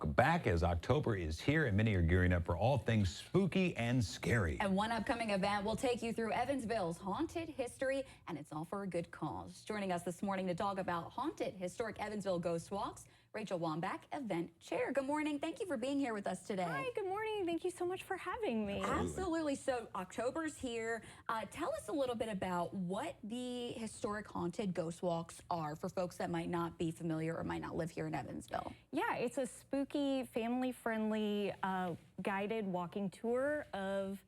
welcome back as October is here and many are gearing up for all things spooky and scary. And one upcoming event will take you through Evansville's haunted history, and it's all for a good cause. Joining us this morning to talk about haunted historic Evansville Ghost Walks, Rachel Wambach, event chair. Good morning. Thank you for being here with us today. Hi, good morning. Thank you so much for having me. Absolutely. So October's here. Tell us a little bit about what the historic haunted ghost walks are for folks that might not be familiar or might not live here in Evansville. Yeah, it's a spooky, family-friendly, guided walking tour of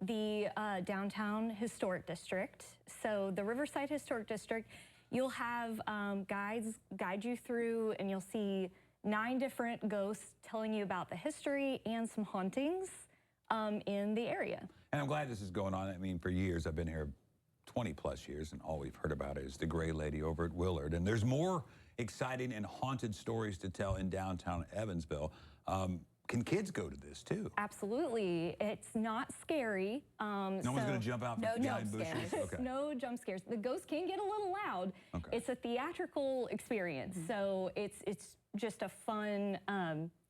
the downtown historic district. So the Riverside Historic District, you'll have guides guide you through, and you'll see 9 different ghosts telling you about the history and some hauntings in the area. And I'm glad this is going on. I mean, for years, I've been here 20 plus years, and all we've heard about is the Gray Lady over at Willard. And there's more exciting and haunted stories to tell in downtown Evansville. Can kids go to this too? Absolutely. It's not scary. No one's going to jump out from behind bushes? Okay. No jump scares. The ghosts can get a little loud. Okay. It's a theatrical experience, so it's just a fun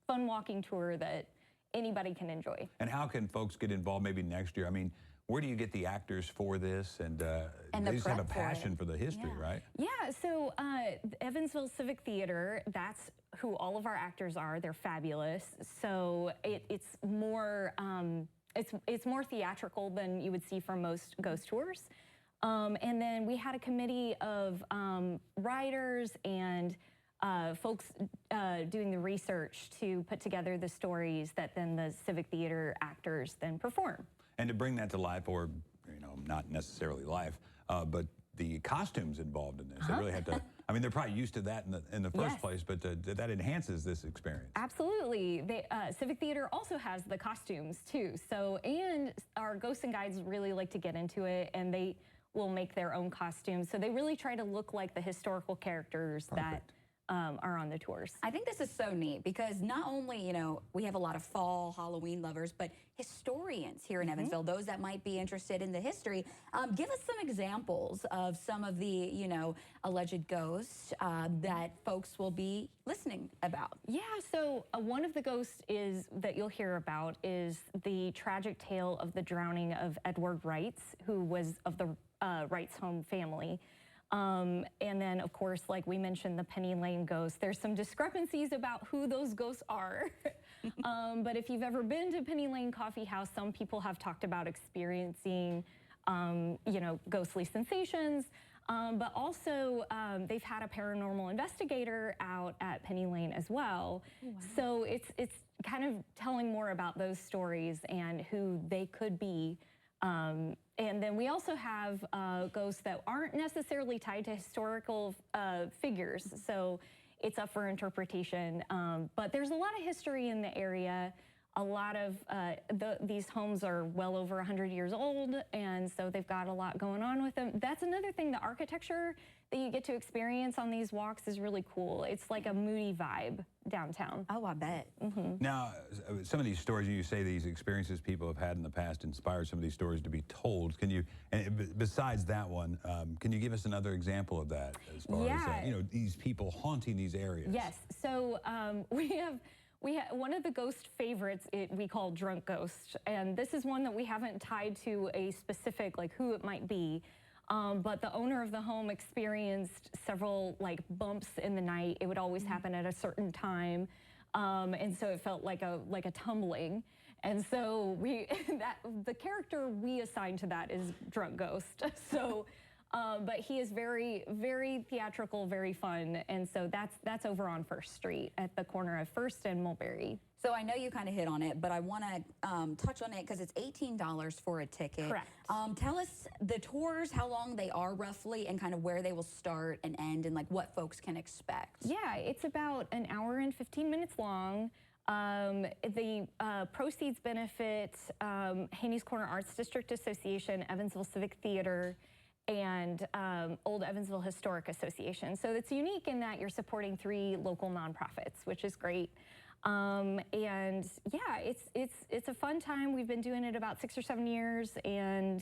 walking tour that anybody can enjoy. And how can folks get involved maybe next year? I mean, where do you get the actors for this? And they just have a passion for the history, right? Yeah, so Evansville Civic Theater, that's who all of our actors are. They're fabulous. So it's more theatrical than you would see from most ghost tours. And then we had a committee of writers and folks doing the research to put together the stories that then the Civic Theater actors then perform. And to bring that to life, or not necessarily life, but the costumes involved in this, they really have to. I mean, they're probably used to that in the first place, but that enhances this experience. Absolutely. Civic Theater also has the costumes too. So, and our ghosts and guides really like to get into it, and they will make their own costumes. So they really try to look like the historical characters that are on the tours. I think this is so neat because not only, we have a lot of fall Halloween lovers, but historians here in Evansville, those that might be interested in the history. Give us some examples of some of the, alleged ghosts that folks will be listening about. Yeah, so one of the ghosts that you'll hear about is the tragic tale of the drowning of Edward Wrights, who was of the Wrights home family. And then, of course, like we mentioned, the Penny Lane ghost. There's some discrepancies about who those ghosts are. But if you've ever been to Penny Lane Coffee House, some people have talked about experiencing, ghostly sensations. But also, they've had a paranormal investigator out at Penny Lane as well. Oh, wow. So it's kind of telling more about those stories and who they could be. And then we also have ghosts that aren't necessarily tied to historical figures, so it's up for interpretation. But there's a lot of history in the area. A lot of these homes are well over 100 years old, and so they've got a lot going on with them. That's another thing, the architecture that you get to experience on these walks is really cool. It's like a moody vibe downtown. Oh, I bet. Now, some of these stories, you say these experiences people have had in the past inspired some of these stories to be told. Can you, and besides that one, can you give us another example of that as far as, these people haunting these areas? Yes, so we have one of the ghost favorites we call Drunk Ghost, and this is one that we haven't tied to a specific, like who it might be, but the owner of the home experienced several bumps in the night. It would always happen at a certain time, and so it felt like a tumbling. And so the character we assigned to that is Drunk Ghost. So. But he is very, very theatrical, very fun, and so that's over on First Street at the corner of First and Mulberry. So I know you kind of hit on it, but I want to touch on it because it's $18 for a ticket. Correct. Tell us the tours, how long they are roughly, and kind of where they will start and end, and what folks can expect. Yeah, it's about an hour and 15 minutes long. The proceeds benefit Haney's Corner Arts District Association, Evansville Civic Theater, and Old Evansville Historic Association. So it's unique in that you're supporting 3 local nonprofits, which is great. And yeah, it's a fun time. We've been doing it about 6 or 7 years, and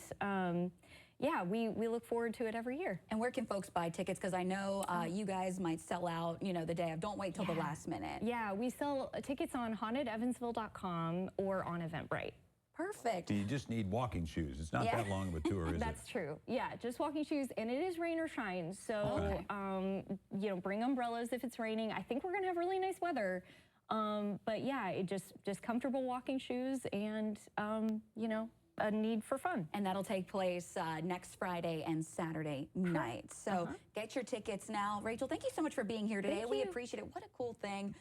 yeah, we look forward to it every year. And where can folks buy tickets? Because I know you guys might sell out, you know, the day of. Don't wait till the last minute. Yeah, we sell tickets on hauntedevansville.com or on Eventbrite. Perfect. You just need walking shoes. It's not that long of a tour, is it? That's true. Yeah, just walking shoes, and it is rain or shine. So, you know, bring umbrellas if it's raining. I think we're gonna have really nice weather. But yeah, it just comfortable walking shoes and you know, a need for fun. And that'll take place next Friday and Saturday night. So get your tickets now. Rachel, thank you so much for being here today. Thank We you. appreciate it. What a cool thing